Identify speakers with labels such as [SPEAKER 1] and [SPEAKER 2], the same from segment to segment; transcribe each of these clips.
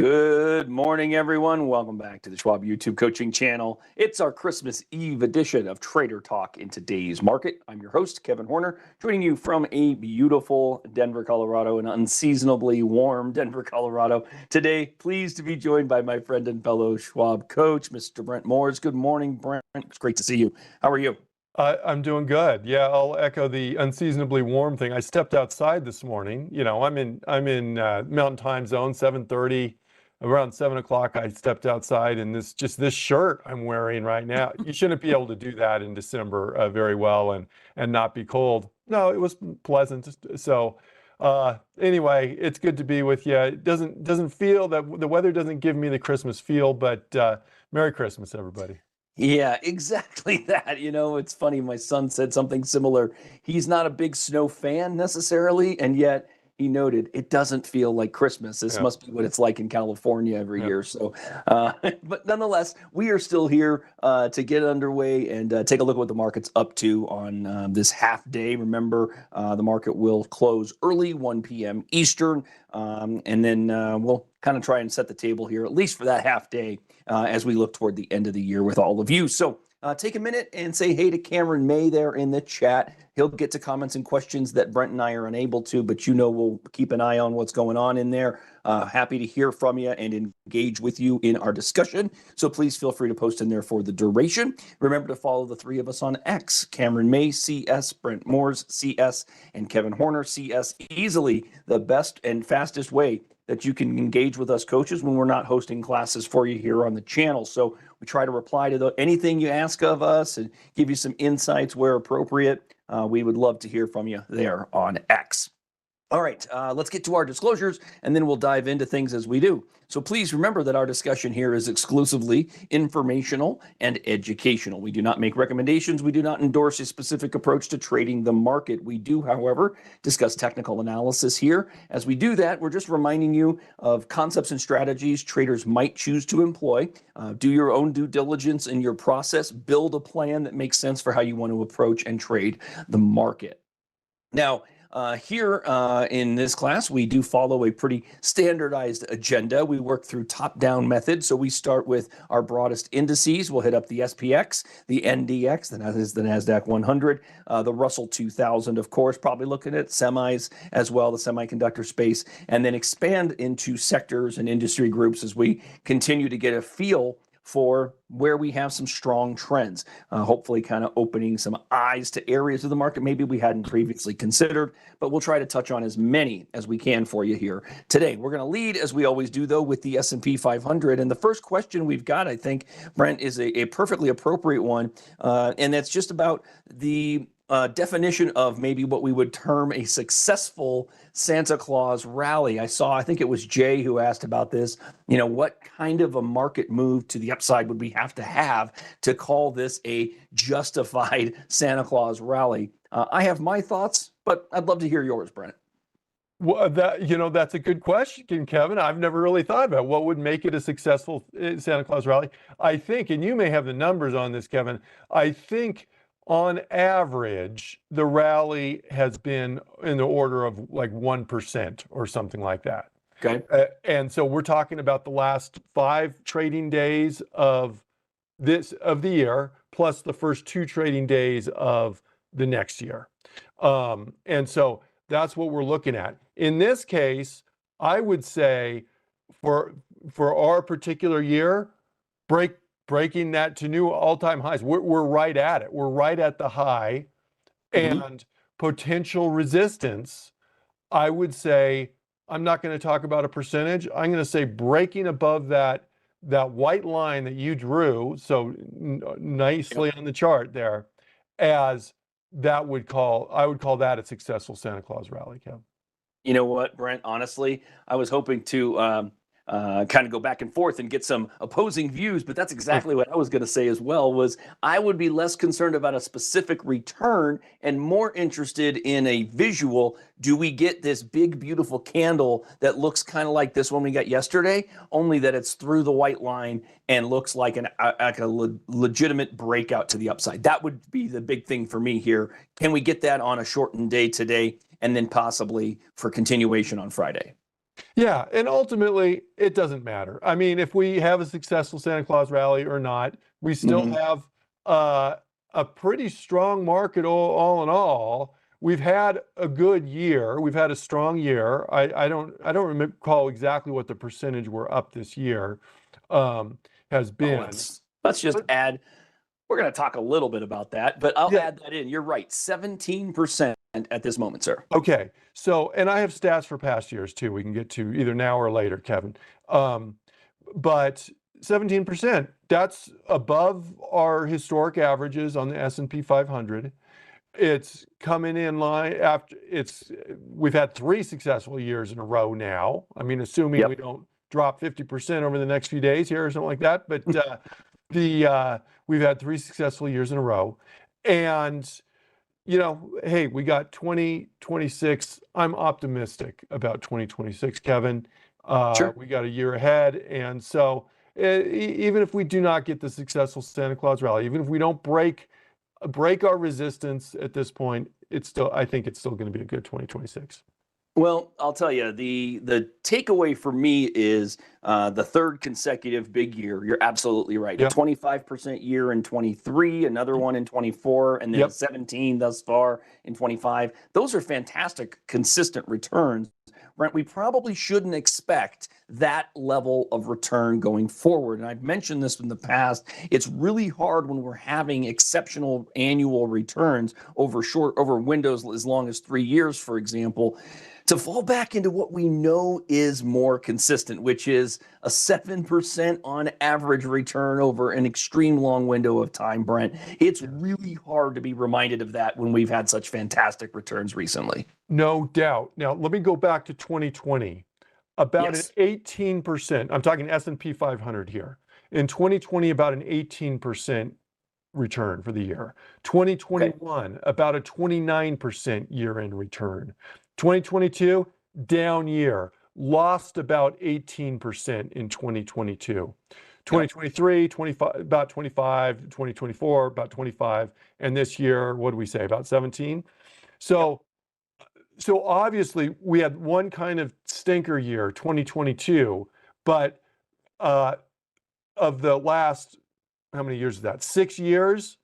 [SPEAKER 1] Good morning, everyone. Welcome back to the Schwab YouTube coaching channel. It's our Christmas Eve edition of Trader Talk in today's market. I'm your host, Kevin Horner, joining you from a beautiful Denver, Colorado, an unseasonably warm Denver, Colorado. Today, pleased to be joined by my friend and fellow Schwab coach, Mr. Brent Moores. Good morning, Brent. It's great to see you. How are you?
[SPEAKER 2] I'm doing good. Yeah, I'll echo the unseasonably warm thing. I stepped outside this morning. You know, I'm in Mountain Time Zone, 7:30. Around 7 o'clock, I stepped outside, and this shirt I'm wearing right now. You shouldn't be able to do that in December very well and not be cold. No, it was pleasant. So anyway, it's good to be with you. It doesn't feel that the weather doesn't give me the Christmas feel, but Merry Christmas, everybody.
[SPEAKER 1] Yeah, exactly that. You know, it's funny. My son said something similar. He's not a big snow fan necessarily, and yet he noted it doesn't feel like Christmas. This
[SPEAKER 2] Yeah.
[SPEAKER 1] must be what it's like in California every
[SPEAKER 2] Yeah.
[SPEAKER 1] year. So, but nonetheless, we are still here to get underway and take a look at what the market's up to on this half day. Remember, the market will close early, 1 p.m. Eastern, and then we'll kind of try and set the table here, at least for that half day, as we look toward the end of the year with all of you. So take a minute and say hey to Cameron May there in the chat. He'll get to comments and questions that Brent and I are unable to, but you know we'll keep an eye on what's going on in there. Happy to hear from you and engage with you in our discussion. So please feel free to post in there for the duration. Remember to follow the three of us on X, Cameron May, CS, Brent Moores, CS, and Kevin Horner, CS. Easily the best and fastest way that you can engage with us coaches when we're not hosting classes for you here on the channel. So we try to reply to anything you ask of us and give you some insights where appropriate. We would love to hear from you there on X. All right, let's get to our disclosures, and then we'll dive into things as we do. So please remember that our discussion here is exclusively informational and educational. We do not make recommendations. We do not endorse a specific approach to trading the market. We do, however, discuss technical analysis here. As we do that, we're just reminding you of concepts and strategies traders might choose to employ. Do your own due diligence in your process. Build a plan that makes sense for how you want to approach and trade the market. Now, here in this class, we do follow a pretty standardized agenda. We work through top-down methods. So we start with our broadest indices. We'll hit up the SPX, the NDX, that is the NASDAQ 100, the Russell 2000, of course, probably looking at semis as well, the semiconductor space, and then expand into sectors and industry groups as we continue to get a feel for where we have some strong trends, hopefully kind of opening some eyes to areas of the market maybe we hadn't previously considered, but we'll try to touch on as many as we can for you here today. We're going to lead, as we always do, though, with the S&P 500. And the first question we've got, I think, Brent, is a perfectly appropriate one, and that's just about the definition of maybe what we would term a successful Santa Claus rally. I think it was Jay who asked about this. You know, what kind of a market move to the upside would we have to call this a justified Santa Claus rally? I have my thoughts, but I'd love to hear yours, Brent.
[SPEAKER 2] Well, that's a good question, Kevin. I've never really thought about what would make it a successful Santa Claus rally. I think, and you may have the numbers on this, Kevin, I think on average, the rally has been in the order of like 1% or something like that.
[SPEAKER 1] Okay.
[SPEAKER 2] And so we're talking about the last 5 trading days of the year, plus the first 2 trading days of the next year. And so that's what we're looking at. In this case, I would say for our particular year, breaking that to new all-time highs. We're right at it. We're right at the high. And potential resistance, I would say, I'm not going to talk about a percentage. I'm going to say breaking above that white line that you drew so nicely on the chart there, as I would call that a successful Santa Claus rally, Kevin.
[SPEAKER 1] You know what, Brent? Honestly, I was hoping to kind of go back and forth and get some opposing views, but that's exactly what I was going to say as well. Was I would be less concerned about a specific return and more interested in a visual. Do we get this big, beautiful candle that looks kind of like this one we got yesterday, only that it's through the white line and looks like a legitimate breakout to the upside? That would be the big thing for me here. Can we get that on a shortened day today, and then possibly for continuation on Friday?
[SPEAKER 2] Yeah, and ultimately, it doesn't matter. I mean, if we have a successful Santa Claus rally or not, we still
[SPEAKER 1] Mhm.
[SPEAKER 2] have uh, a pretty strong market all in all. We've had a good year. We've had a strong year. I don't recall exactly what the percentage we're up this year has
[SPEAKER 1] Oh,
[SPEAKER 2] been.
[SPEAKER 1] let's just
[SPEAKER 2] But
[SPEAKER 1] add. We're going to talk a little bit about that, but I'll
[SPEAKER 2] yeah,
[SPEAKER 1] add that in. You're right, 17% at this moment, sir.
[SPEAKER 2] okay. So, and I have stats for past years too. We can get to either now or later, Kevin. Um, but 17%, that's above our historic averages on the S&P 500. It's coming in line after we've had 3 successful years in a row now. I mean, assuming we
[SPEAKER 1] Yep.
[SPEAKER 2] don't drop 50% over the next few days here or something like that. But we've had 3 successful years in a row. And hey, we got 2026. I'm optimistic about 2026, Kevin.
[SPEAKER 1] Sure.
[SPEAKER 2] We got a year ahead. And so even if we do not get the successful Santa Claus rally, even if we don't break our resistance at this point, I think it's still going to be a good 2026.
[SPEAKER 1] Well, I'll tell you, the takeaway for me is the third consecutive big year. You're absolutely right. A
[SPEAKER 2] Yep.
[SPEAKER 1] 25% year in 23, another one in 24, and then a
[SPEAKER 2] Yep.
[SPEAKER 1] 17 thus far in 25. Those are fantastic, consistent returns. Brent, we probably shouldn't expect that level of return going forward. And I've mentioned this in the past. It's really hard when we're having exceptional annual returns over windows as long as 3 years, for example, to fall back into what we know is more consistent, which is a 7% on average return over an extreme long window of time, Brent. It's really hard to be reminded of that when we've had such fantastic returns recently.
[SPEAKER 2] No doubt. Now, let me go back to 2020. About an
[SPEAKER 1] Yes.
[SPEAKER 2] 18%, I'm talking S&P 500 here. In 2020, about an 18% return for the year.
[SPEAKER 1] Okay.
[SPEAKER 2] 2021, about a 29% year-end return. 2022, down year, lost about 18% in 2022.
[SPEAKER 1] Yep.
[SPEAKER 2] 2023, 25, about 25, 2024, about 25, and this year, what do we say, about 17?
[SPEAKER 1] Yep.
[SPEAKER 2] So obviously we had one kind of stinker year, 2022, but uh, of the last, how many years is that? 6 years,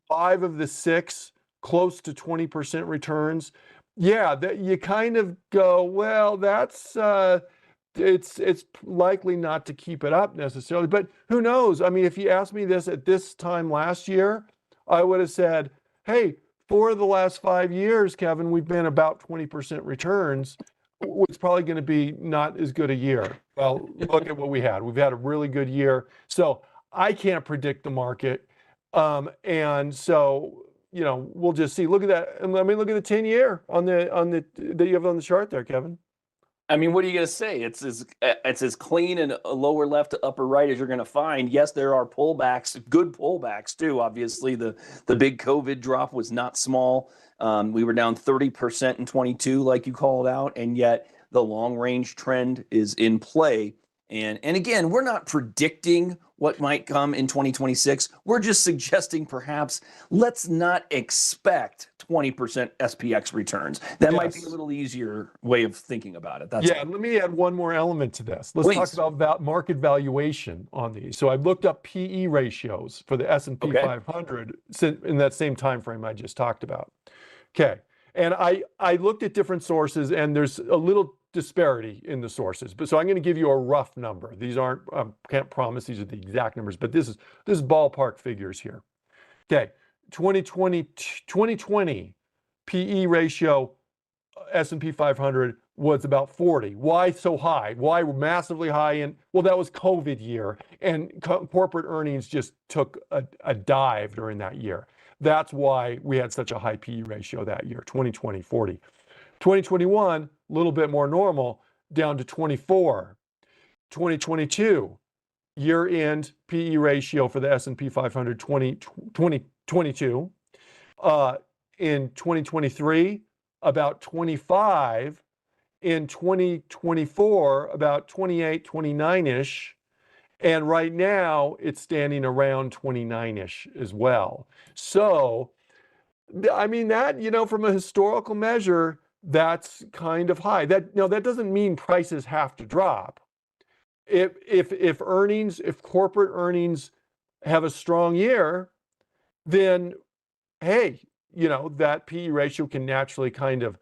[SPEAKER 2] five of the six, close to 20% returns. Yeah, that you kind of go, well, that's it's likely not to keep it up necessarily, but who knows? I mean, if you asked me this at this time last year, I would have said, hey, for the last 5 years, Kevin, we've been about 20% returns. It's probably going to be not as good a year. Well, look at what we had. We've had a really good year. So I can't predict the market. And so, we'll just see. Look at that. And let me look at the 10-year on the that you have on the chart there, Kevin.
[SPEAKER 1] I mean, what are you going to say? It's as clean and a lower left to upper right as you're going to find. Yes, there are pullbacks, good pullbacks too. Obviously, the big COVID drop was not small. We were down 30% in 22, like you called out, and yet the long range trend is in play. And again, we're not predicting what might come in 2026. We're just suggesting perhaps let's not expect 20% SPX returns. That might be a
[SPEAKER 2] Yes.
[SPEAKER 1] little easier way of thinking about it. That's
[SPEAKER 2] Yeah,
[SPEAKER 1] all.
[SPEAKER 2] and let me add one more element to this. Let's talk
[SPEAKER 1] Please.
[SPEAKER 2] about market valuation on these. So I looked up PE ratios for the S&P
[SPEAKER 1] Okay.
[SPEAKER 2] 500 in that same time frame I just talked about. Okay. And I looked at different sources, and there's a little disparity in the sources. But so I'm going to give you a rough number. These aren't, can't promise these are the exact numbers, but this is ballpark figures here. Okay. 2020 PE ratio S&P 500 was about 40. Why so high? Why massively high? And well, that was COVID year, and corporate earnings just took a dive during that year. That's why we had such a high PE ratio that year, 2020, 40. 2021, a little bit more normal, down to 24. 2022, year-end PE ratio for the S&P 500, 2022. In 2023, about 25. In 2024, about 28, 29-ish. And right now, it's standing around 29-ish as well. So, I mean, that, from a historical measure, that's kind of high. That doesn't mean prices have to drop. If earnings, if corporate earnings have a strong year, then hey, that PE ratio can naturally kind of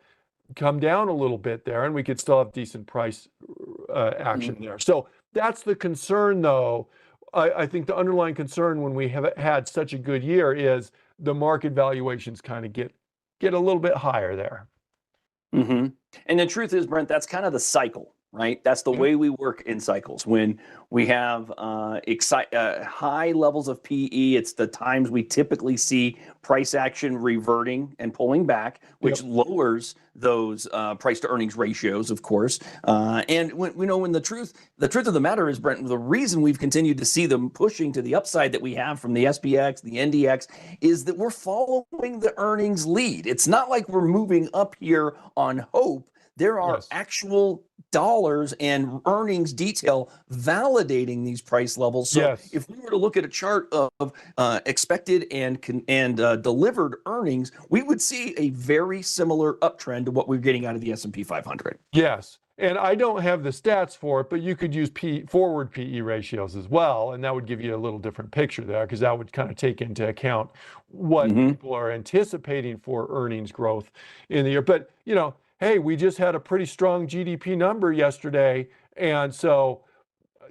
[SPEAKER 2] come down a little bit there, and we could still have decent price action there. So that's the concern, though. I think the underlying concern when we have had such a good year is the market valuations kind of get a little bit higher there.
[SPEAKER 1] Mm-hmm. And the truth is, Brent, that's kind of the cycle, right? That's the way we work in cycles. When we have high levels of PE, it's the times we typically see price action reverting and pulling back, which lowers those price to earnings ratios, of course. And when the truth of the matter is, Brent, the reason we've continued to see them pushing to the upside that we have from the SPX, the NDX, is that we're following the earnings lead. It's not like we're moving up here on hope. There are actual dollars and earnings detail validating these price levels. So if we were to look at a chart of expected and delivered earnings, we would see a very similar uptrend to what we're getting out of the S&P 500.
[SPEAKER 2] Yes. And I don't have the stats for it, but you could use forward PE ratios as well. And that would give you a little different picture there, because that would kind of take into account what people are anticipating for earnings growth in the year. But, hey, we just had a pretty strong GDP number yesterday. And so,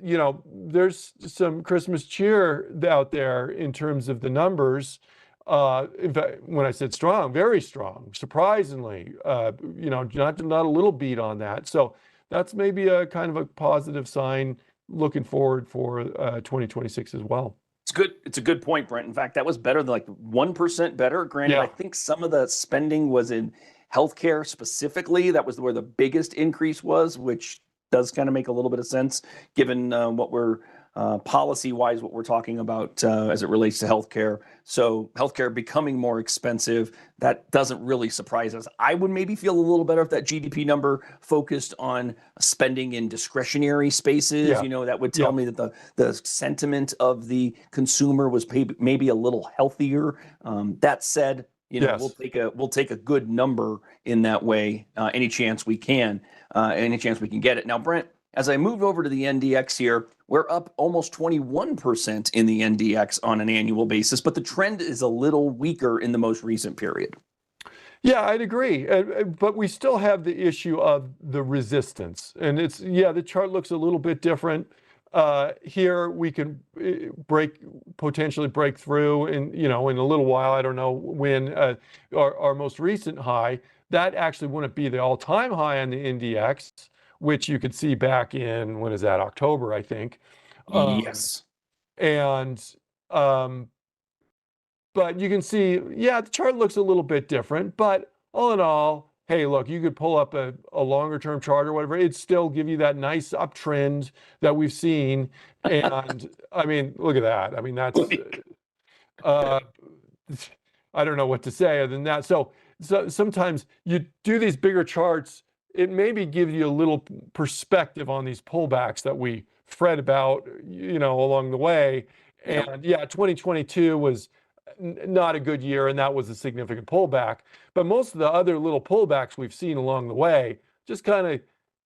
[SPEAKER 2] there's some Christmas cheer out there in terms of the numbers. In fact, when I said strong, very strong, surprisingly, not a little beat on that. So that's maybe a kind of a positive sign looking forward for 2026 as well.
[SPEAKER 1] It's good. It's a good point, Brent. In fact, that was better than 1% better. Granted, I think some of the spending was in healthcare specifically. That was where the biggest increase was, which does kind of make a little bit of sense given what we're policy-wise, what we're talking about as it relates to healthcare. So healthcare becoming more expensive, that doesn't really surprise us. I would maybe feel a little better if that GDP number focused on spending in discretionary spaces. That would tell me that the sentiment of the consumer was maybe a little healthier. That said, we'll take a good number in that way any chance we can get it. Now, Brent, as I move over to the NDX here, we're up almost 21% in the NDX on an annual basis, but the trend is a little weaker in the most recent period.
[SPEAKER 2] Yeah, I'd agree. But we still have the issue of the resistance. And the chart looks a little bit different. Here we can potentially break through in a little while. I don't know when our most recent high, that actually wouldn't be the all-time high on the NDX, which you could see back in, when is that, October, I think.
[SPEAKER 1] Yes.
[SPEAKER 2] And, but you can see, the chart looks a little bit different, but all in all, hey, look, you could pull up a longer term chart or whatever. It'd still give you that nice uptrend that we've seen. And I mean, look at that. I mean, that's, I don't know what to say other than that. So sometimes you do these bigger charts, it maybe gives you a little perspective on these pullbacks that we fret about, along the way. And 2022 was not a good year, and that was a significant pullback. But most of the other little pullbacks we've seen along the way just kind of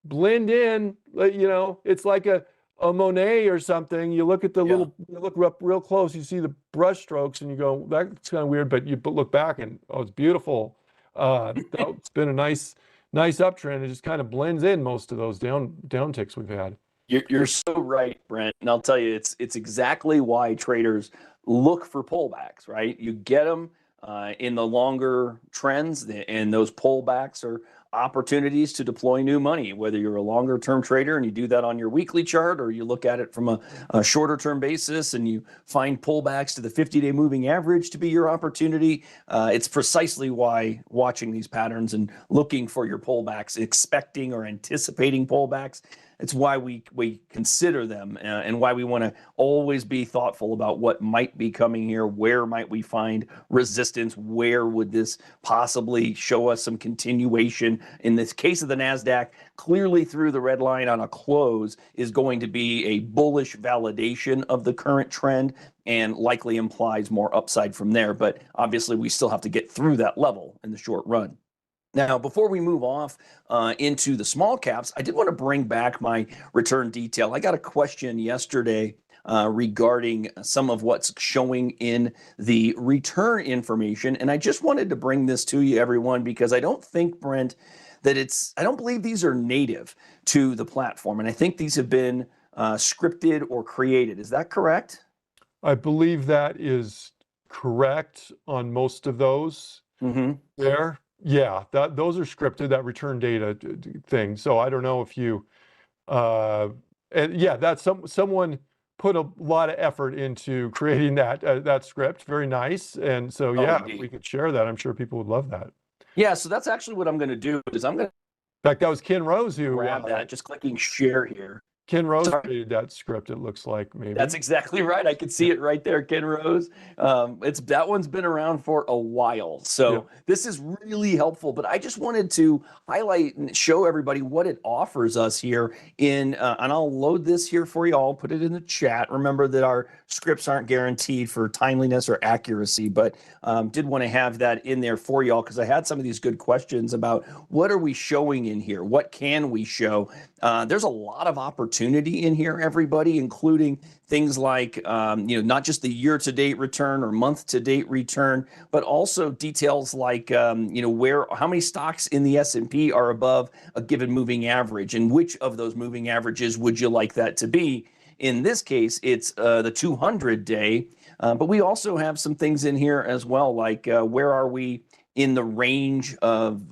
[SPEAKER 2] blend in. It's like a Monet or something. You look at the you look up real close, you see the brush strokes, and you go, that's kind of weird. But you look back and it's beautiful. It's been a nice uptrend. It just kind of blends in most of those down ticks we've had.
[SPEAKER 1] You're so right, Brent. And I'll tell you, it's exactly why traders look for pullbacks, right? You get them in the longer trends, and those pullbacks are opportunities to deploy new money, whether you're a longer term trader and you do that on your weekly chart, or you look at it from a shorter term basis and you find pullbacks to the 50-day moving average to be your opportunity. It's precisely why watching these patterns and looking for your pullbacks, expecting or anticipating pullbacks, it's why we consider them and why we want to always be thoughtful about what might be coming here. Where might we find resistance? Where would this possibly show us some continuation? In this case of the NASDAQ, clearly through the red line on a close is going to be a bullish validation of the current trend and likely implies more upside from there. But obviously, we still have to get through that level in the short run. Now, before we move off into the small caps, I did want to bring back my return detail. I got a question yesterday regarding some of what's showing in the return information. And I just wanted to bring this to you, everyone, because I don't think, Brent, I don't believe these are native to the platform. And I think these have been scripted or created. Is that correct?
[SPEAKER 2] I believe that is correct on most of those there. Yeah, those are scripted, that return data thing. So I don't know if you, and yeah, that's someone put a lot of effort into creating that script. Very nice. And so, yeah, if we could share that, I'm sure people would love that.
[SPEAKER 1] Yeah, so that's actually what I'm going to do is I'm going to,
[SPEAKER 2] in fact, that was Ken Rose who
[SPEAKER 1] grab that, just clicking share here.
[SPEAKER 2] Ken Rose created that script, it looks like, maybe.
[SPEAKER 1] That's exactly right. I can see it right there, Ken Rose. That one's been around for a while. So this is really helpful. But I just wanted to highlight and show everybody what it offers us here and I'll load this here for you all, put it in the chat. Remember that our scripts aren't guaranteed for timeliness or accuracy, but did want to have that in there for y'all because I had some of these good questions about what are we showing in here? What can we show? There's a lot of opportunity in here, everybody, including things like, not just the year-to-date return or month-to-date return, but also details like, how many stocks in the S&P are above a given moving average, and which of those moving averages would you like that to be? In this case, it's the 200-day, but we also have some things in here as well, like where are we in the range of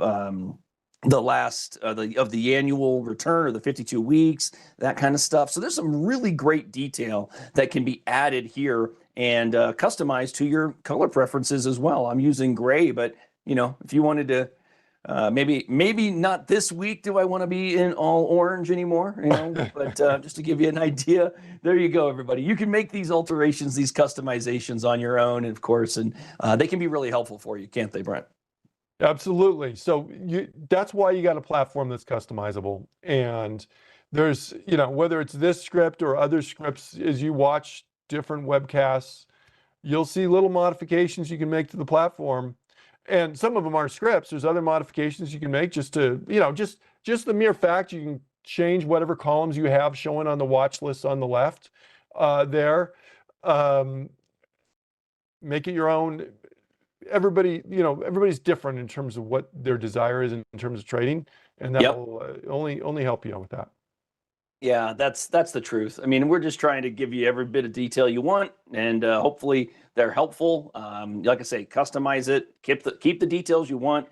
[SPEAKER 1] the last of the annual return or the 52 weeks, that kind of stuff. So there's some really great detail that can be added here and customized to your color preferences as well. I'm using gray, but if you wanted to, maybe not this week do I want to be in all orange anymore, but just to give you an idea, there you go, everybody. You can make these alterations, these customizations on your own, of course, and they can be really helpful for you, can't they, Brent?
[SPEAKER 2] Absolutely. So that's why you got a platform that's customizable. And there's, whether it's this script or other scripts, as you watch different webcasts, you'll see little modifications you can make to the platform. And some of them are scripts. There's other modifications you can make just to, just the mere fact you can change whatever columns you have showing on the watch list on the left there. Make it your own. Everybody's different in terms of what their desire is in terms of trading, and that will only help you out with that.
[SPEAKER 1] Yeah, that's the truth. I mean, we're just trying to give you every bit of detail you want, and hopefully they're helpful. Like I say, customize it, keep the details you want,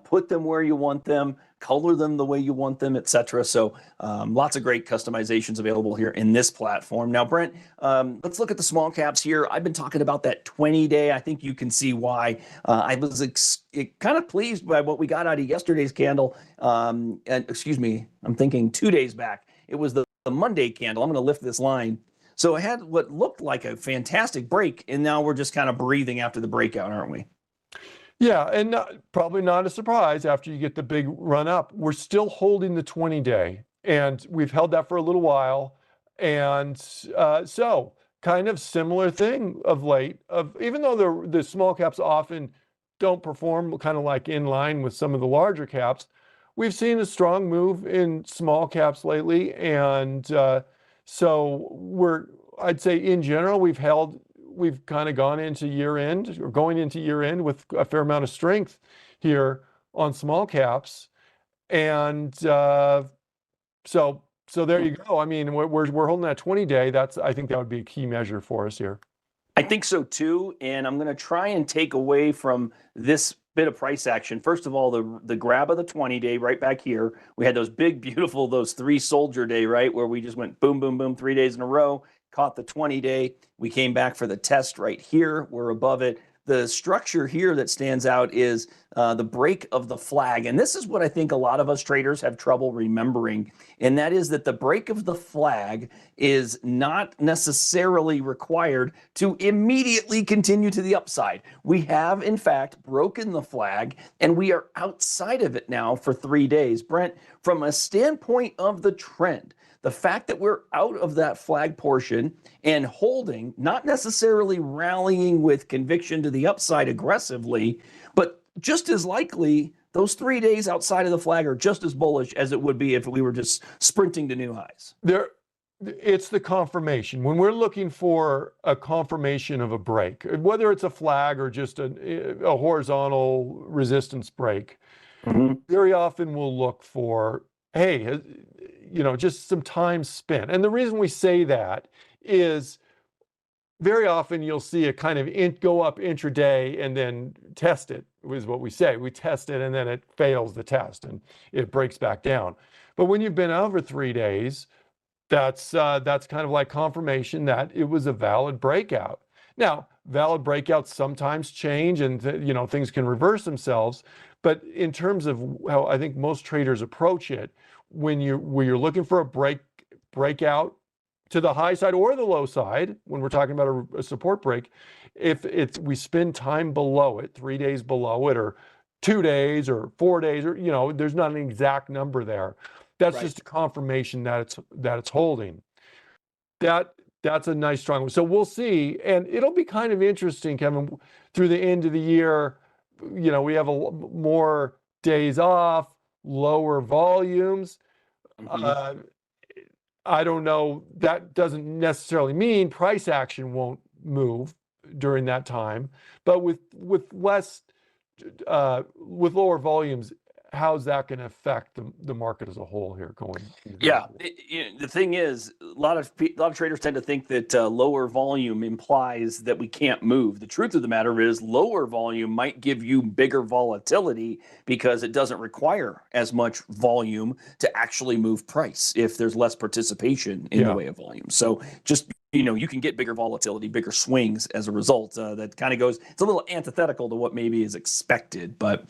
[SPEAKER 1] put them where you want them, color them the way you want them, etc. So lots of great customizations available here in this platform. Now, Brent, let's look at the small caps here. I've been talking about that 20-day. I think you can see why. I was kind of pleased by what we got out of yesterday's candle. And excuse me, I'm thinking 2 days back. It was the Monday candle. I'm going to lift this line. So I had what looked like a fantastic break, and now we're just kind of breathing after the breakout, aren't we?
[SPEAKER 2] Yeah, and probably not a surprise after you get the big run up. We're still holding the 20-day, and we've held that for a little while. And so kind of similar thing of late, even though the small caps often don't perform kind of like in line with some of the larger caps, we've seen a strong move in small caps lately. And so I'd say in general, we've kind of gone into year end or going into year end with a fair amount of strength here on small caps. And so there you go. I mean, we're holding that 20-day. I think that would be a key measure for us here.
[SPEAKER 1] I think so too. And I'm going to try and take away from this bit of price action. First of all, the grab of the 20-day right back here. We had those big, beautiful, those 3 soldier day, right? Where we just went boom, boom, boom, 3 days in a row, caught the 20-day. We came back for the test right here. We're above it. The structure here that stands out is the break of the flag. And this is what I think a lot of us traders have trouble remembering. And that is that the break of the flag is not necessarily required to immediately continue to the upside. We have, in fact, broken the flag, and we are outside of it now for 3 days. Brent, from a standpoint of the trend, the fact that we're out of that flag portion and holding, not necessarily rallying with conviction to the upside aggressively, but just as likely those 3 days outside of the flag are just as bullish as it would be if we were just sprinting to new highs.
[SPEAKER 2] It's the confirmation. When we're looking for a confirmation of a break, whether it's a flag or just a horizontal resistance break, very often we'll look for, hey, just some time spent. And the reason we say that is very often you'll see a kind of go up intraday and then test it, is what we say. We test it and then it fails the test and it breaks back down. But when you've been over 3 days, that's kind of like confirmation that it was a valid breakout. Now, valid breakouts sometimes change and things can reverse themselves. But in terms of how I think most traders approach it, when you're looking for a breakout to the high side or the low side, when we're talking about a support break, if we spend time below it, 3 days below it, or 2 days or 4 days, or there's not an exact number there. That's just a confirmation that it's holding. That's a nice strong one. So we'll see, and it'll be kind of interesting, Kevin, through the end of the year. We have more days off, lower volumes. I don't know. That doesn't necessarily mean price action won't move during that time, but with lower volumes, how's that going to affect the market as a whole here going?
[SPEAKER 1] Yeah, the thing is, a lot of traders tend to think that lower volume implies that we can't move. The truth of the matter is, lower volume might give you bigger volatility because it doesn't require as much volume to actually move price if there's less participation in the way of volume. So just you can get bigger volatility, bigger swings as a result. That kind of goes, it's a little antithetical to what maybe is expected. But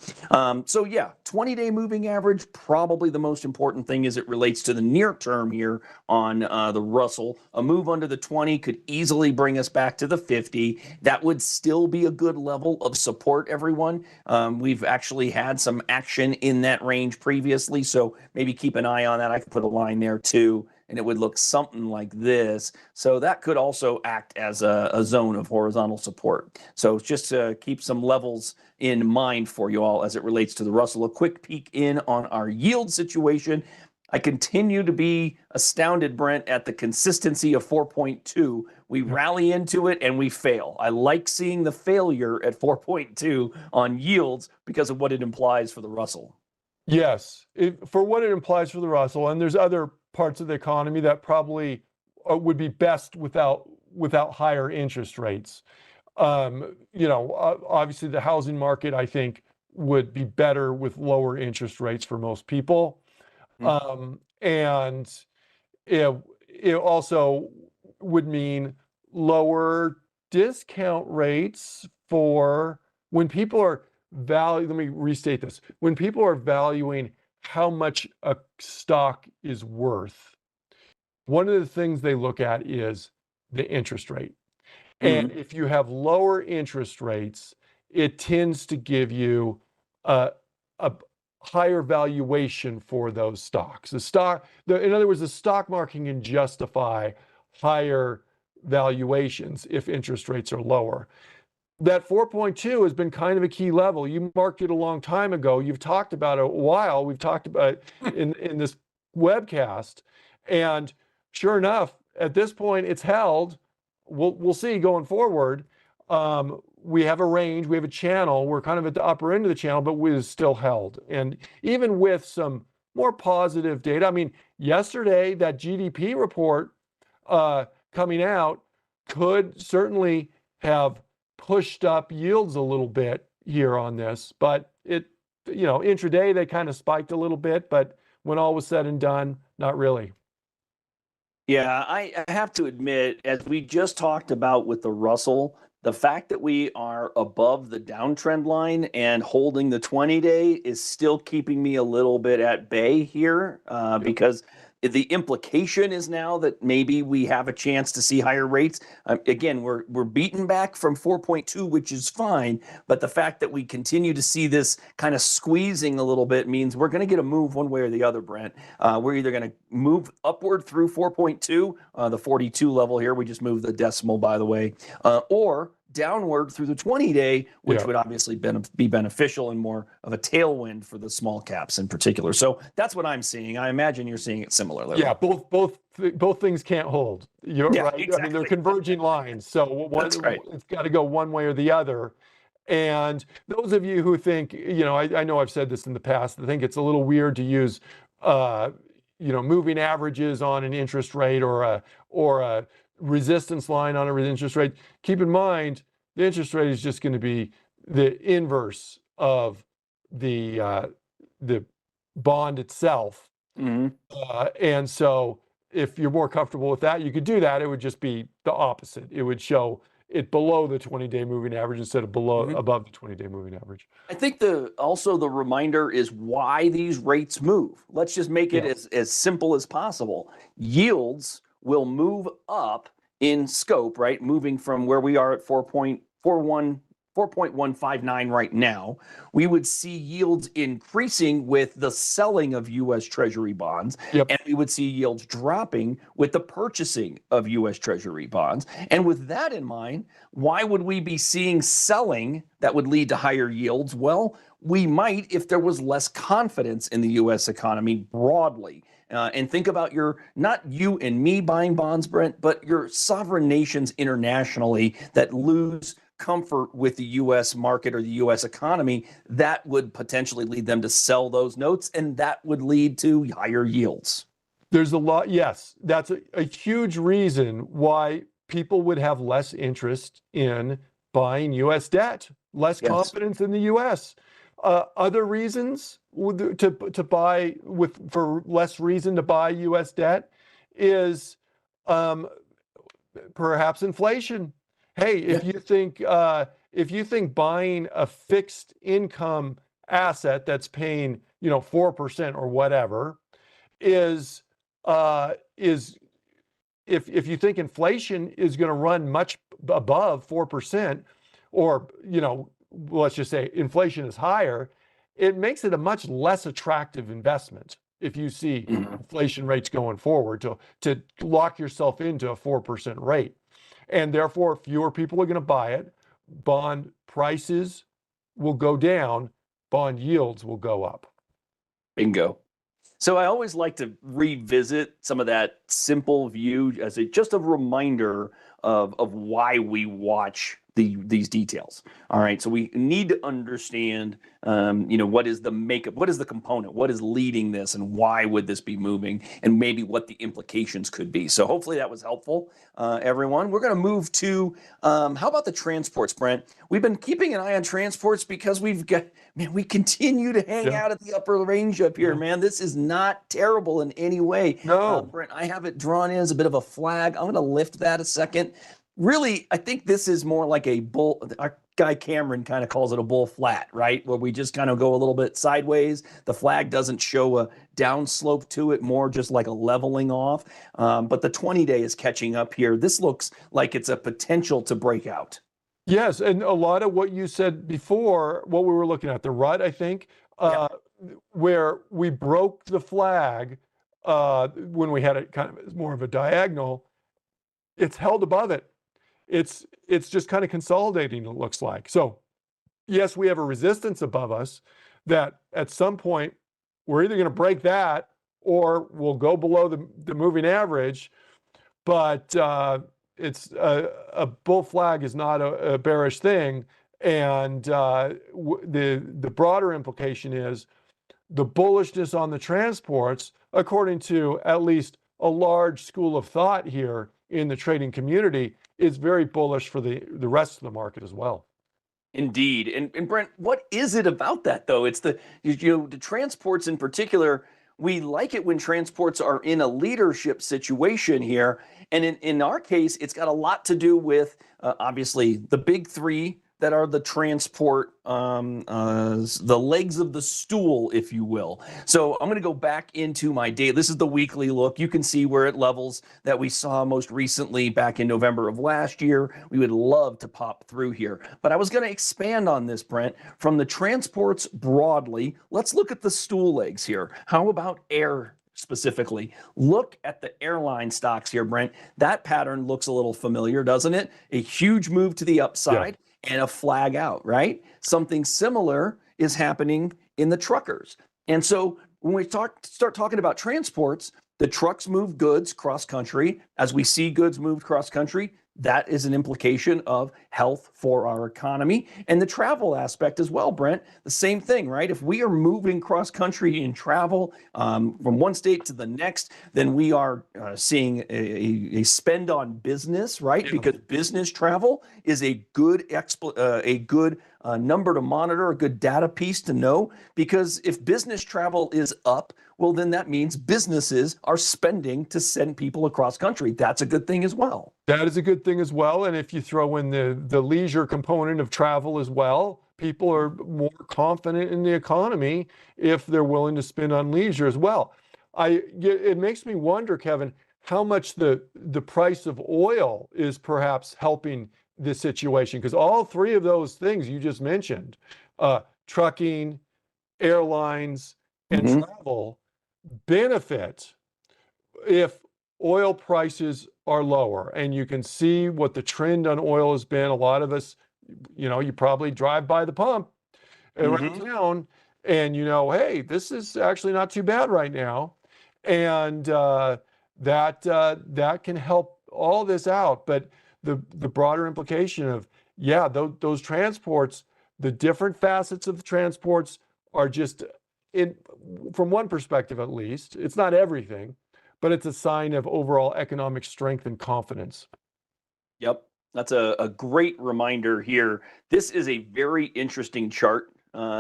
[SPEAKER 1] so yeah, 20-day moving average, probably the most important thing as it relates to the near term here on the Russell. A move under the 20 could easily bring us back to the 50. That would still be a good level of support, everyone. We've actually had some action in that range previously, so maybe keep an eye on that. I could put a line there too, and it would look something like this. So that could also act as a zone of horizontal support. So just to keep some levels in mind for you all as it relates to the Russell. A quick peek in on our yield situation. I continue to be astounded, Brent, at the consistency of 4.2. We rally into it and we fail. I like seeing the failure at 4.2 on yields because of what it implies for the Russell.
[SPEAKER 2] Yes, for what it implies for the Russell, and there's other parts of the economy that probably would be best without higher interest rates. Obviously the housing market, I think, would be better with lower interest rates for most people. And it also would mean lower discount rates for when people are let me restate this. When people are valuing how much a stock is worth, one of the things they look at is the interest rate. And if you have lower interest rates, it tends to give you a higher valuation for those stocks. In other words, the stock market can justify higher valuations if interest rates are lower. That 4.2 has been kind of a key level. You marked it a long time ago. You've talked about it a while. We've talked about it in this webcast. And sure enough, at this point, it's held. We'll see going forward. We have a range. We have a channel. We're kind of at the upper end of the channel, but we're still held. And even with some more positive data, I mean, yesterday, that GDP report coming out could certainly have pushed up yields a little bit here on this, but intraday they kind of spiked a little bit, but when all was said and done, not really.
[SPEAKER 1] Yeah, I have to admit, as we just talked about with the Russell, the fact that we are above the downtrend line and holding the 20-day is still keeping me a little bit at bay here because the implication is now that maybe we have a chance to see higher rates. Again, we're beaten back from 4.2, which is fine, but the fact that we continue to see this kind of squeezing a little bit means we're going to get a move one way or the other, Brent. We're either going to move upward through 4.2, the 42 level here, we just moved the decimal, by the way, or downward through the 20-day, which
[SPEAKER 2] Yeah.
[SPEAKER 1] would obviously be beneficial and more of a tailwind for the small caps in particular. So that's what I'm seeing. I imagine you're seeing it similarly.
[SPEAKER 2] Yeah, both things can't hold. You're
[SPEAKER 1] Yeah,
[SPEAKER 2] right. I mean, they're
[SPEAKER 1] exactly.
[SPEAKER 2] converging lines. So one,
[SPEAKER 1] That's right.
[SPEAKER 2] it's got to go one way or the other. And those of you who think, I know I've said this in the past, I think it's a little weird to use, moving averages on an interest rate or a resistance line on an interest rate. Keep in mind, the interest rate is just going to be the inverse of the bond itself.
[SPEAKER 1] Mhm.
[SPEAKER 2] And so if you're more comfortable with that, you could do that. It would just be the opposite. It would show it below the 20-day moving average instead of
[SPEAKER 1] Mhm.
[SPEAKER 2] above the 20-day moving average.
[SPEAKER 1] I think also the reminder is why these rates move. Let's just make it
[SPEAKER 2] Yeah.
[SPEAKER 1] as simple as possible. Yields will move up in scope, right? Moving from where we are at 4.159 right now, we would see yields increasing with the selling of U.S. Treasury bonds,
[SPEAKER 2] Yep.
[SPEAKER 1] and we would see yields dropping with the purchasing of U.S. Treasury bonds. And with that in mind, why would we be seeing selling that would lead to higher yields? Well, we might if there was less confidence in the U.S. economy broadly. And think about not you and me buying bonds, Brent, but your sovereign nations internationally that lose comfort with the U.S. market or the U.S. economy. That would potentially lead them to sell those notes, and that would lead to higher yields.
[SPEAKER 2] There's a lot. Yes, that's a huge reason why people would have less interest in buying U.S. debt, less
[SPEAKER 1] Yes.
[SPEAKER 2] confidence in the U.S. Other reasons to buy for less reason to buy U.S. debt is perhaps inflation. Hey, if you think buying a fixed income asset that's paying 4% or whatever is if you think inflation is going to run much above 4%, or let's just say inflation is higher, it makes it a much less attractive investment if you see inflation rates going forward to lock yourself into a 4% rate. And therefore, fewer people are going to buy it. Bond prices will go down, bond yields will go up.
[SPEAKER 1] Bingo. So I always like to revisit some of that simple view as just a reminder of why we watch these details. All right, so we need to understand, what is the makeup, what is the component, what is leading this, and why would this be moving, and maybe what the implications could be. So hopefully that was helpful, everyone. We're going to move to how about the transports, Brent? We've been keeping an eye on transports because we continue to hang out at the upper range up here, man. This is not terrible in any way.
[SPEAKER 2] No.
[SPEAKER 1] Brent, I have it drawn in as a bit of a flag. I'm going to lift that a second. Really, I think this is more like a bull. Our guy Cameron kind of calls it a bull flat, right? Where we just kind of go a little bit sideways. The flag doesn't show a downslope to it, more just like a leveling off. But the 20-day is catching up here. This looks like it's a potential to break out.
[SPEAKER 2] Yes, and a lot of what you said before, what we were looking at, the rut, I think, where we broke the flag when we had it kind of more of a diagonal, it's held above it. It's just kind of consolidating, it looks like. So yes, we have a resistance above us that at some point we're either going to break that or we'll go below the moving average. But it's a bull flag is not a bearish thing. And the broader implication is the bullishness on the transports, according to at least a large school of thought here in the trading community, is very bullish for the rest of the market as well.
[SPEAKER 1] Indeed. And Brent, what is it about that though? It's the transports in particular. We like it when transports are in a leadership situation here. And in our case, it's got a lot to do with obviously the big three that are the transport, the legs of the stool, if you will. So I'm going to go back into my day. This is the weekly look. You can see where it levels that we saw most recently back in November of last year. We would love to pop through here. But I was going to expand on this, Brent, from the transports broadly. Let's look at the stool legs here. How about air specifically. Look at the airline stocks here, Brent. That pattern looks a little familiar, doesn't it? A huge move to the upside and a flag out, right? Something similar is happening in the truckers. And so when we start talking about transports, the trucks move goods cross country. As we see goods moved cross country, that is an implication of health for our economy and the travel aspect as well, Brent. The same thing, right? If we are moving cross country in travel from one state to the next, then we are seeing a spend on business, right?
[SPEAKER 2] Yeah.
[SPEAKER 1] Because business travel is a good number to monitor, a good data piece to know. Because if business travel is up, well, then that means businesses are spending to send people across country. That's a good thing as well.
[SPEAKER 2] That is a good thing as well. And if you throw in the leisure component of travel as well, people are more confident in the economy if they're willing to spend on leisure as well. It makes me wonder, Kevin, how much the price of oil is perhaps helping this situation, because all three of those things you just mentioned, trucking, airlines, and travel, benefit if oil prices are lower. And you can see what the trend on oil has been. A lot of us, you probably drive by the pump around town and hey, this is actually not too bad right now. And that can help all this out. But the broader implication of, those transports, the different facets of the transports are just, from one perspective at least, it's not everything, but it's a sign of overall economic strength and confidence.
[SPEAKER 1] Yep, that's a great reminder here. This is a very interesting chart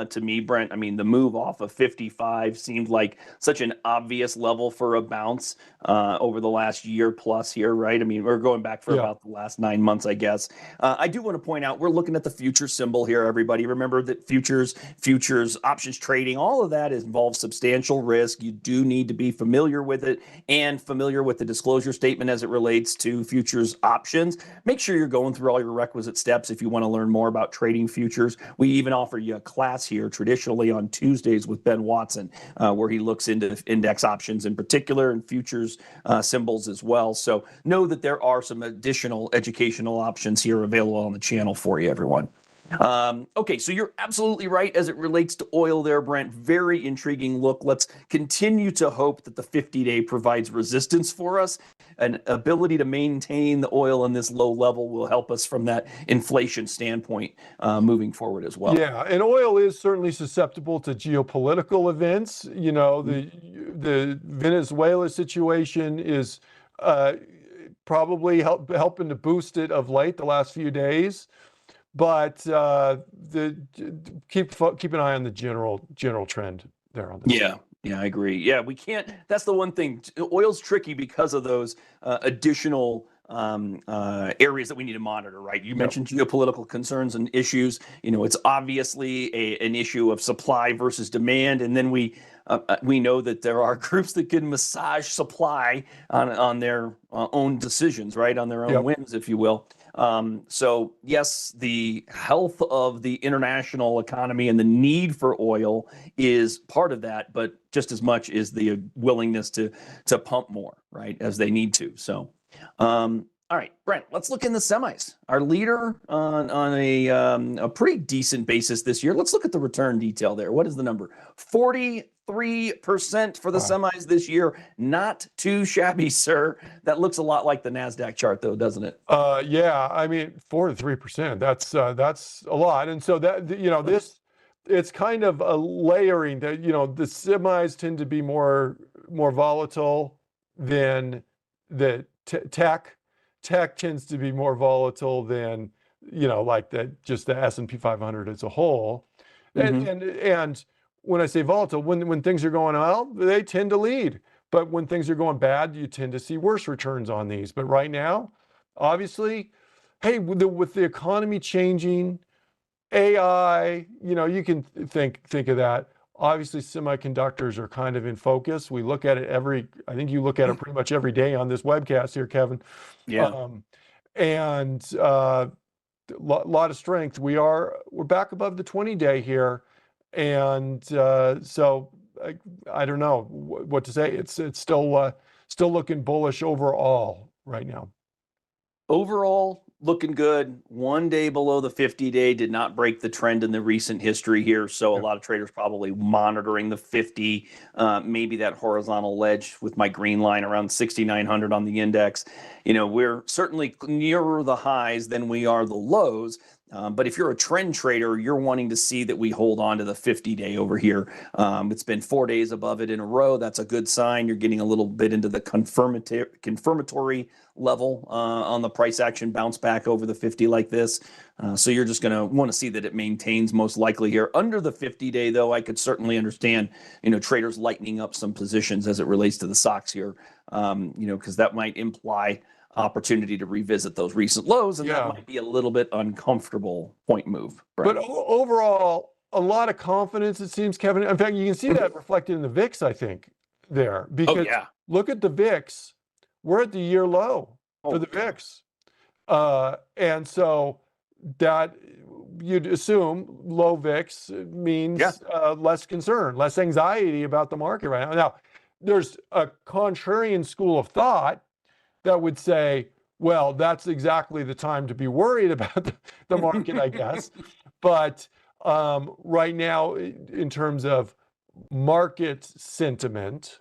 [SPEAKER 1] to me, Brent. I mean, the move off of 55 seemed like such an obvious level for a bounce over the last year plus here, right? I mean, we're going back for about the last 9 months, I guess. I do want to point out, we're looking at the future symbol here, everybody. Remember that futures, options trading, all of that involves substantial risk. You do need to be familiar with it and familiar with the disclosure statement as it relates to futures options. Make sure you're going through all your requisite steps if you want to learn more about trading futures. We even offer you a class here traditionally on Tuesdays with Ben Watson, where he looks into index options in particular and futures symbols as well. So know that there are some additional educational options here available on the channel for you, everyone. Okay, so you're absolutely right as it relates to oil there, Brent. Very intriguing look. Let's continue to hope that the 50-day provides resistance for us. An ability to maintain the oil in this low level will help us from that inflation standpoint moving forward as well.
[SPEAKER 2] Yeah, and oil is certainly susceptible to geopolitical events. The Venezuela situation is probably helping to boost it of late the last few days. But keep an eye on the general trend there on this.
[SPEAKER 1] Yeah, I agree. Yeah, we can't. That's the one thing. Oil's tricky because of those additional areas that we need to monitor, right? You mentioned geopolitical concerns and issues. It's obviously an issue of supply versus demand, and then we know that there are groups that can massage supply on their own decisions, right? On their own whims, if you will. So yes, the health of the international economy and the need for oil is part of that, but just as much is the willingness to pump more, right, as they need to. So, all right, Brent, let's look in the semis. Our leader on a pretty decent basis this year. Let's look at the return detail there. What is the number? 43% for the semis this year. Not too shabby, sir. That looks a lot like the NASDAQ chart, though, doesn't it?
[SPEAKER 2] Yeah, I mean, 43%. That's a lot. And so that this, it's kind of a layering that the semis tend to be more volatile than the tech. Tech tends to be more volatile than like just the S&P 500 as a whole. And when I say volatile, when things are going well, they tend to lead. But when things are going bad, you tend to see worse returns on these. But right now, obviously, hey, with the economy changing, AI, you can think of that. Obviously, semiconductors are kind of in focus. We look at it I think you look at it pretty much every day on this webcast here, Kevin.
[SPEAKER 1] Yeah.
[SPEAKER 2] And lot of strength. We're back above the 20-day here. And so I don't know what to say. It's still looking bullish overall right now.
[SPEAKER 1] Overall, looking good. 1 day below the 50-day, did not break the trend in the recent history here. So a
[SPEAKER 2] Yeah.
[SPEAKER 1] lot of traders probably monitoring the 50, maybe that horizontal ledge with my green line around 6,900 on the index. We're certainly nearer the highs than we are the lows. But if you're a trend trader, you're wanting to see that we hold on to the 50-day over here. It's been 4 days above it in a row. That's a good sign. You're getting a little bit into the confirmatory level on the price action bounce back over the 50 like this. So you're just going to want to see that it maintains most likely here. Under the 50-day, though, I could certainly understand, traders lightening up some positions as it relates to the stocks here, because that might imply opportunity to revisit those recent lows, and that might be a little bit uncomfortable point move.
[SPEAKER 2] But overall, a lot of confidence, it seems, Kevin. In fact, you can see that reflected in the VIX, I think, there. Because look at the VIX. We're at the year low for the VIX. And so that you'd assume low VIX means less concern, less anxiety about the market right now. Now, there's a contrarian school of thought that would say, well, that's exactly the time to be worried about the market, I guess. But right now, in terms of market sentiment,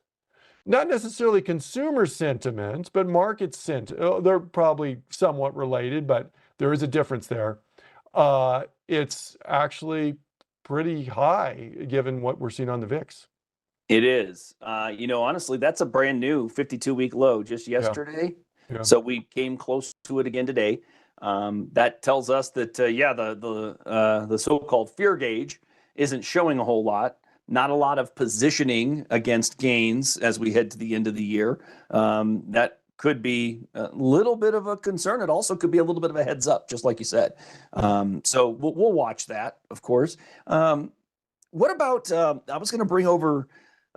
[SPEAKER 2] not necessarily consumer sentiment, but market sentiment, they're probably somewhat related, but there is a difference there. It's actually pretty high given what we're seeing on the VIX.
[SPEAKER 1] It is. Honestly, that's a brand new 52-week low just yesterday.
[SPEAKER 2] Yeah.
[SPEAKER 1] So we came close to it again today. That tells us that, the so-called fear gauge isn't showing a whole lot. Not a lot of positioning against gains as we head to the end of the year. That could be a little bit of a concern. It also could be a little bit of a heads up, just like you said. So we'll watch that, of course. What about, I was going to bring over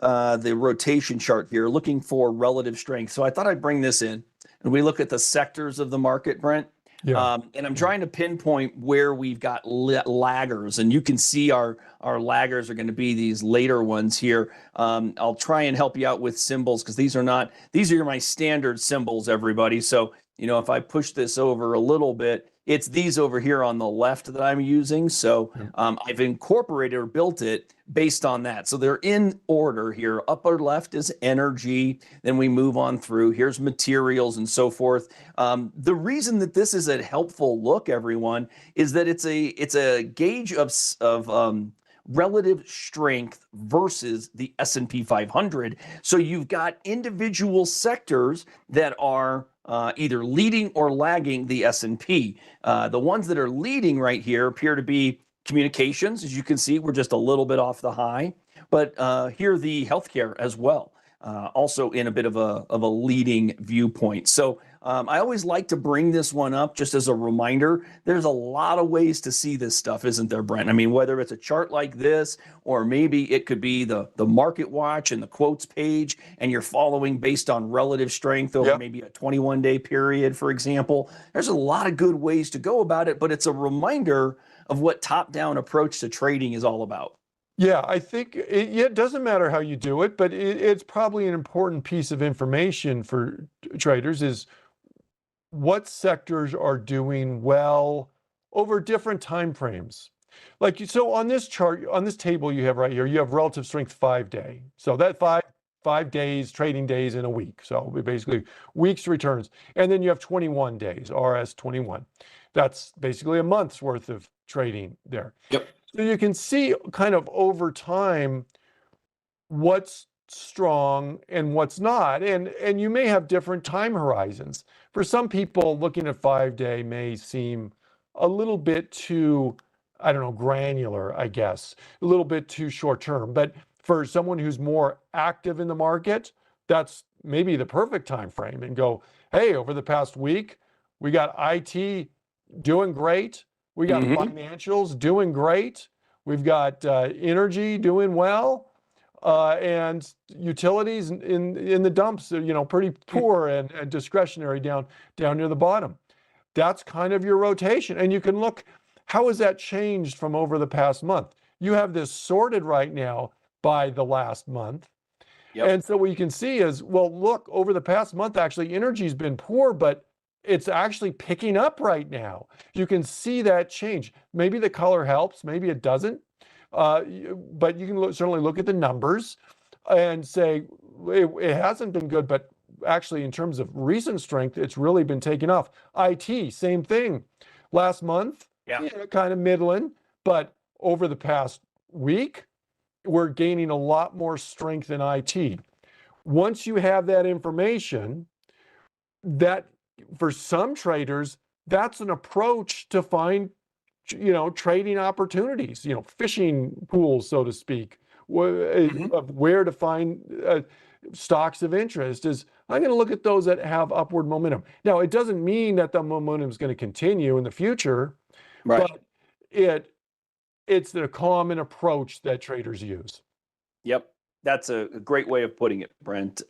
[SPEAKER 1] the rotation chart here, looking for relative strength. So I thought I'd bring this in, and we look at the sectors of the market, Brent. And I'm trying to pinpoint where we've got laggers, and you can see our laggers are going to be these later ones here. I'll try and help you out with symbols, because these are my standard symbols, everybody. So, if I push this over a little bit, it's these over here on the left that I'm using. So I've incorporated or built it based on that. So they're in order here. Upper left is energy. Then we move on through. Here's materials and so forth. The reason that this is a helpful look, everyone, is that it's a gauge of relative strength versus the S&P 500. So you've got individual sectors that are either leading or lagging the S&P. The ones that are leading right here appear to be communications. As you can see, we're just a little bit off the high, but here the healthcare as well, also in a bit of a leading viewpoint. So I always like to bring this one up just as a reminder. There's a lot of ways to see this stuff, isn't there, Brent? I mean, whether it's a chart like this, or maybe it could be the market watch and the quotes page, and you're following based on relative strength over maybe a 21-day period, for example. There's a lot of good ways to go about it, but it's a reminder of what top-down approach to trading is all about.
[SPEAKER 2] Yeah, I think it doesn't matter how you do it, but it's probably an important piece of information for traders is what sectors are doing well over different time frames. So on this chart, on this table you have right here, you have relative strength 5-day. So that five days, trading days in a week. So basically weeks returns. And then you have 21 days, RS21. That's basically a month's worth of trading there.
[SPEAKER 1] Yep.
[SPEAKER 2] So you can see kind of over time what's strong and what's not. And you may have different time horizons. For some people, looking at 5-day may seem a little bit too, I don't know, granular, I guess, a little bit too short term. But for someone who's more active in the market, that's maybe the perfect time frame, and go, hey, over the past week, we got IT doing great. We got financials doing great. We've got energy doing well, and utilities in the dumps, pretty poor and discretionary down near the bottom. That's kind of your rotation. And you can look, how has that changed from over the past month? You have this sorted right now by the last month.
[SPEAKER 1] Yep.
[SPEAKER 2] And so what you can see is, well, look, over the past month, actually, energy's been poor, but it's actually picking up right now. You can see that change. Maybe the color helps, maybe it doesn't. But you can certainly look at the numbers and say it hasn't been good, but actually in terms of recent strength, it's really been taking off. IT, same thing. Last month,
[SPEAKER 1] Yeah.
[SPEAKER 2] kind of middling, but over the past week, we're gaining a lot more strength in IT. Once you have that information, that for some traders, that's an approach to find, trading opportunities, fishing pools, so to speak, of where to find stocks of interest is I'm going to look at those that have upward momentum. Now, it doesn't mean that the momentum is going to continue in the future,
[SPEAKER 1] Right.
[SPEAKER 2] but it's the common approach that traders use.
[SPEAKER 1] Yep. That's a great way of putting it, Brent.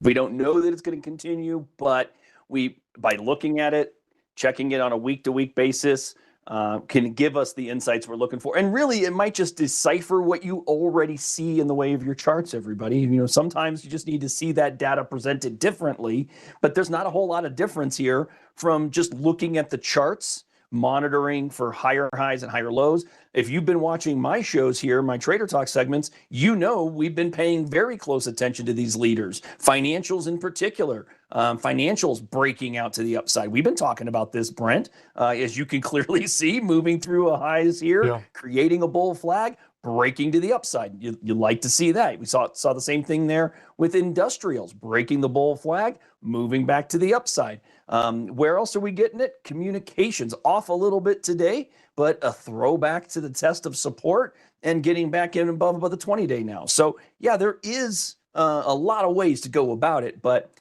[SPEAKER 1] We don't know that it's going to continue, but by looking at it, checking it on a week-to-week basis, can give us the insights we're looking for. And really, it might just decipher what you already see in the way of your charts, everybody. Sometimes you just need to see that data presented differently, but there's not a whole lot of difference here from just looking at the charts, monitoring for higher highs and higher lows. If you've been watching my shows here, my Trader Talk segments, we've been paying very close attention to these leaders, financials in particular, financials breaking out to the upside. We've been talking about this, Brent, as you can clearly see, moving through a highs here, creating a bull flag, breaking to the upside. You like to see that. We saw the same thing there with industrials, breaking the bull flag, moving back to the upside. Where else are we getting it? Communications off a little bit today, but a throwback to the test of support and getting back in above the 20-day now. So yeah, there is a lot of ways to go about it, but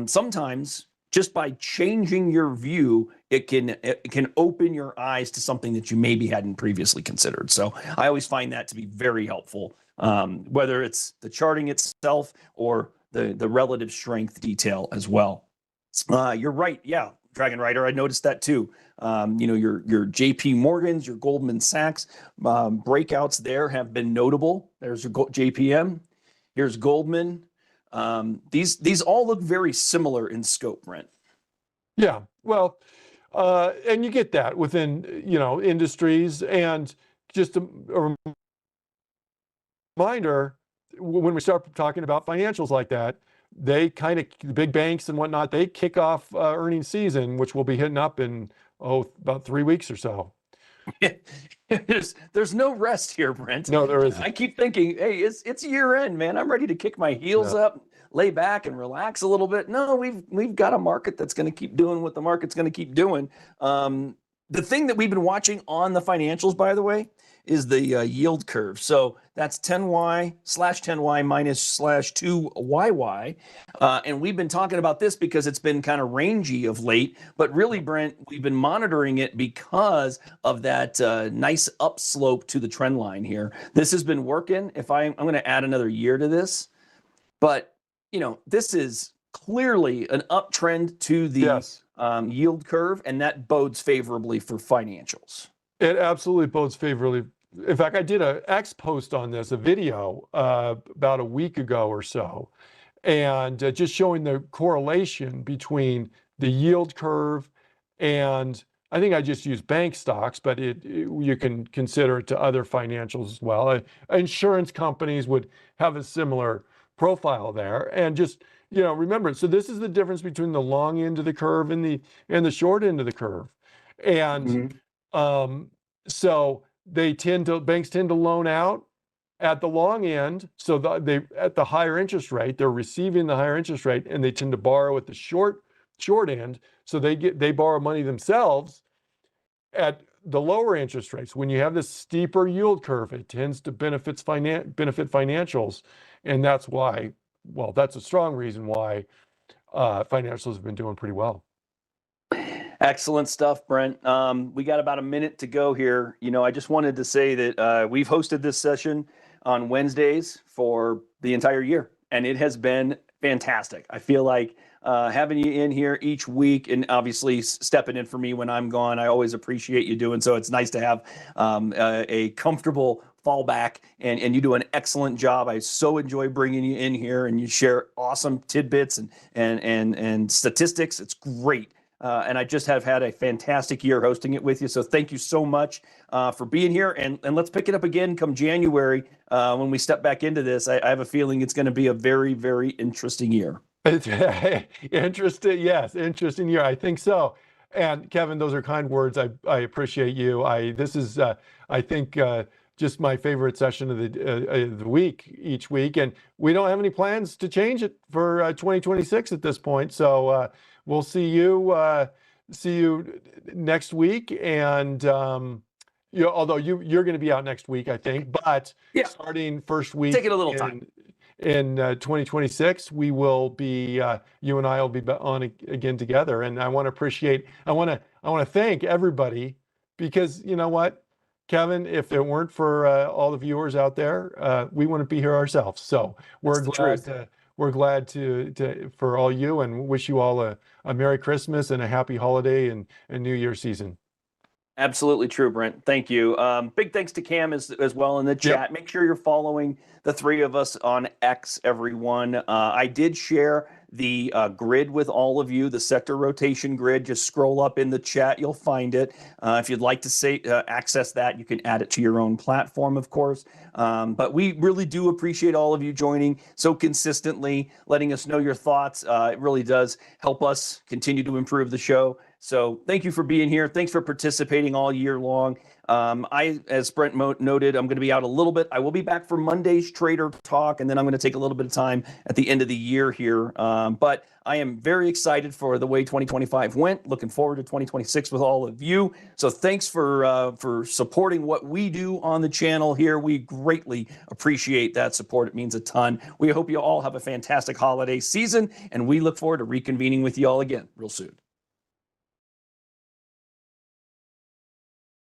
[SPEAKER 1] sometimes just by changing your view, it can open your eyes to something that you maybe hadn't previously considered. So I always find that to be very helpful, whether it's the charting itself or the relative strength detail as well. You're right. Yeah, Dragon Rider. I noticed that too. Your JP Morgans, your Goldman Sachs breakouts there have been notable. There's your JPM. Here's Goldman. These all look very similar in scope, Brent.
[SPEAKER 2] Yeah, well, and you get that within industries, and just a reminder, when we start talking about financials like that, they the big banks and whatnot, they kick off earnings season, which will be hitting up in about 3 weeks or so.
[SPEAKER 1] There's no rest here, Brent.
[SPEAKER 2] No, there isn't.
[SPEAKER 1] I keep thinking, hey, it's year end, man. I'm ready to kick my heels up, lay back and relax a little bit. No, we've got a market that's going to keep doing what the market's going to keep doing. The thing that we've been watching on the financials, by the way, is the yield curve. So that's 10y/10y minus/2yy. And we've been talking about this because it's been kind of rangy of late. But really, Brent, we've been monitoring it because of that nice upslope to the trend line here. This has been working. I'm going to add another year to this. But, this is clearly an uptrend to the yield curve, and that bodes favorably for financials.
[SPEAKER 2] It absolutely bodes favorably. In fact, I did a X post on this, a video about a week ago or so, and just showing the correlation between the yield curve and I think I just used bank stocks, but you can consider it to other financials as well. Insurance companies would have a similar profile there, and just remember. So this is the difference between the long end of the curve and the short end of the curve, and so banks tend to loan out at the long end. So they at the higher interest rate, they're receiving the higher interest rate, and they tend to borrow at the short end. So they borrow money themselves at the lower interest rates. When you have this steeper yield curve, it tends to benefit financials, and that's why. Well, that's a strong reason why financials have been doing pretty well.
[SPEAKER 1] Excellent stuff, Brent. We got about a minute to go here. I just wanted to say that we've hosted this session on Wednesdays for the entire year, and it has been fantastic. I feel like having you in here each week, and obviously stepping in for me when I'm gone, I always appreciate you doing so. It's nice to have a comfortable fall back, and you do an excellent job. I so enjoy bringing you in here, and you share awesome tidbits and statistics. It's great. And I just have had a fantastic year hosting it with you. So thank you so much for being here. And let's pick it up again come January when we step back into this. I have a feeling it's going to be a very, very interesting year.
[SPEAKER 2] It's interesting. Yes, interesting year. I think so. And Kevin, those are kind words. I appreciate you. This is, I think, just my favorite session of the week each week. And we don't have any plans to change it for 2026 at this point. So we'll see you next week. And although you're going to be out next week, I think, but
[SPEAKER 1] Yeah.
[SPEAKER 2] starting first week,
[SPEAKER 1] Take it a little time.
[SPEAKER 2] In 2026, we will be, you and I will be on again together. And I want to thank everybody, because you know what, Kevin, if it weren't for all the viewers out there, we wouldn't be here ourselves. So we're glad to for all you, and wish you all a Merry Christmas and a happy holiday and New Year season.
[SPEAKER 1] Absolutely true, Brent. Thank you. Big thanks to Cam as well in the chat.
[SPEAKER 2] Yep.
[SPEAKER 1] Make sure you're following the three of us on X, everyone. I did share the grid with all of you, the sector rotation grid. Just scroll up in the chat. You'll find it. If you'd like to access that, you can add it to your own platform, of course. But we really do appreciate all of you joining so consistently, letting us know your thoughts. It really does help us continue to improve the show. So thank you for being here. Thanks for participating all year long. As Brent noted, I'm going to be out a little bit. I will be back for Monday's Trader Talk, and then I'm going to take a little bit of time at the end of the year here. But I am very excited for the way 2025 went. Looking forward to 2026 with all of you. So thanks for supporting what we do on the channel here. We greatly appreciate that support. It means a ton. We hope you all have a fantastic holiday season, and we look forward to reconvening with you all again real soon.